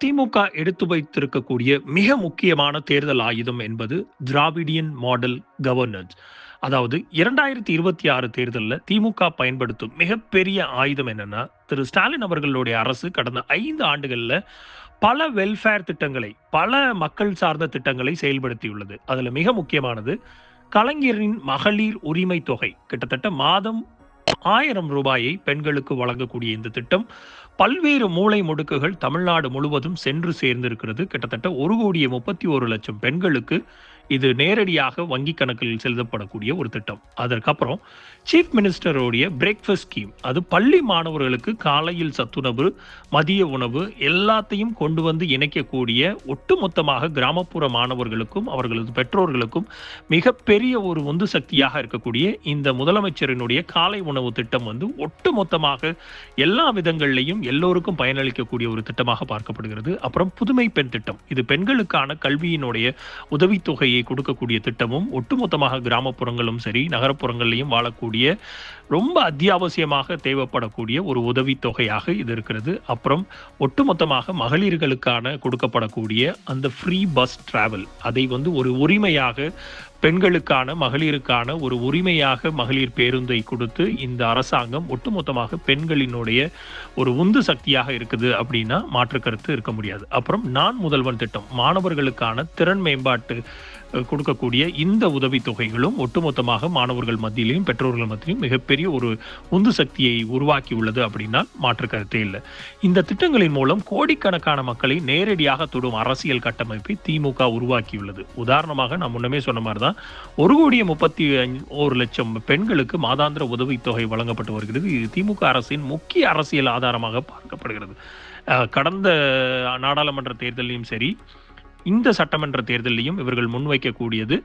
திமுக எடுத்து வைத்திருக்கக்கூடிய மிக முக்கியமான தேர்தல் ஆயுதம் என்பது திராவிடியன் மாடல் கவர்னன்ஸ். அதாவது 2026 தேர்தலில் திமுக பயன்படுத்தும் மிகப்பெரிய ஆயுதம் என்னன்னா, திரு ஸ்டாலின் அவர்களுடைய அரசு கடந்த 5 ஆண்டுகளில் பல வெல்ஃபேர் திட்டங்களை, பல மக்கள் சார்ந்த திட்டங்களை செயல்படுத்தியுள்ளது. அதில் மிக முக்கியமானது கலைஞரின் மகளிர் உரிமை தொகை. கிட்டத்தட்ட மாதம் ரூ. 1000 பெண்களுக்கு வழங்கக்கூடிய இந்த திட்டம் பல்வேறு மூலை முடுக்குகள் தமிழ்நாடு முழுவதும் சென்று சேர்ந்திருக்கிறது. கிட்டத்தட்ட 1,31,00,000 பெண்களுக்கு இது நேரடியாக வங்கி கணக்கில் செலுத்தப்படக்கூடிய ஒரு திட்டம். அதற்கப்புறம் சீஃப் மினிஸ்டருடைய பிரேக்ஃபாஸ்ட் ஸ்கீம், அது பள்ளி மாணவர்களுக்கு காலையில் சத்துணவு, மதிய உணவு எல்லாத்தையும் கொண்டு வந்து இணைக்கக்கூடிய, ஒட்டுமொத்தமாக கிராமப்புற மாணவர்களுக்கும் அவர்களது பெற்றோர்களுக்கும் மிகப்பெரிய ஒரு உந்து சக்தியாக இருக்கக்கூடிய இந்த முதலமைச்சரினுடைய காலை உணவு திட்டம் வந்து ஒட்டுமொத்தமாக எல்லா விதங்கள்லையும் எல்லோருக்கும் பயனளிக்கக்கூடிய ஒரு திட்டமாக பார்க்கப்படுகிறது. அப்புறம் புதுமை பெண் திட்டம், இது பெண்களுக்கான கல்வியினுடைய உதவித்தொகையை கொடுக்கக்கூடிய திட்டமும் ஒட்டுமொத்தமாக கிராமப்புறங்களும் சரி நகரப்புறங்களிலும் வாழக்கூடிய ரொம்ப அத்தியாவசியமாக தேவைப்படக்கூடிய ஒரு உதவித்தொகையாக இது இருக்கிறது. அப்புறம் ஒட்டுமொத்தமாக மகளிர்களுக்கான கொடுக்கப்படக்கூடிய அந்த ஃப்ரீ பஸ் டிராவல், அதை வந்து ஒரு உரிமையாக பெண்களுக்கான மகளிருக்கான ஒரு உரிமையாக மகளிர் பேருந்தை கொடுத்து இந்த அரசாங்கம் ஒட்டுமொத்தமாக பெண்களினுடைய ஒரு உந்து சக்தியாக இருக்குது அப்படின்னா மாற்று கருத்து இருக்க முடியாது. அப்புறம் நான் முதல்வன் திட்டம், மாணவர்களுக்கான திறன் மேம்பாட்டு கொடுக்கக்கூடிய இந்த உதவித்தொகைகளும் ஒட்டுமொத்தமாக மாணவர்கள் மத்தியிலையும் பெற்றோர்கள் மத்தியிலும் மிகப்பெரிய ஒரு உந்து சக்தியை உருவாக்கி உள்ளது அப்படின்னா மாற்று கருத்தே இல்லை. இந்த திட்டங்களின் மூலம் கோடிக்கணக்கான மக்களை நேரடியாக தொடும் அரசியல் கட்டமைப்பை திமுக உருவாக்கியுள்ளது. உதாரணமாக நான் முன்னமே சொன்ன மாதிரி தான் 1,31,00,000 பெண்களுக்கு மாதாந்திர உதவித்தொகை வழங்கப்பட்டு வருகிறது. இது திமுக அரசின் முக்கிய அரசியல் ஆதாரமாக பார்க்கப்படுகிறது. கடந்த நாடாளுமன்ற தேர்தலையும் சரி, இந்த சட்டமன்ற தேர்தலையும் இவர்கள் முன்வைக்கக்கூடியது,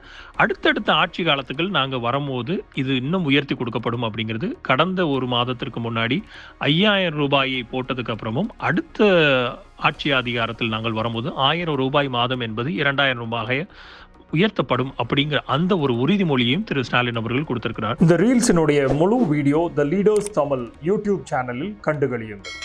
அடுத்தடுத்த ஆட்சி காலத்துகள் நாங்கள் வரும்போது இது இன்னும் உயர்த்தி கொடுக்கப்படும் அப்படிங்கிறது. கடந்த ஒரு மாதத்திற்கு முன்னாடி ரூ. 5,000 போட்டதுக்கு அப்புறமும் அடுத்த ஆட்சி அதிகாரத்தில் நாங்கள் வரும்போது ரூ. 1,000 மாதம் என்பது ரூ. 2,000 உயர்த்தப்படும் அப்படிங்கிற அந்த ஒரு உறுதிமொழியையும் திரு ஸ்டாலின் அவர்கள் கொடுத்திருக்கிறார். இந்த ரீல்ஸினுடைய முழு வீடியோ த லீடர்ஸ் தமிழ் யூடியூப் சேனலில் கண்டுகளியுங்கள்.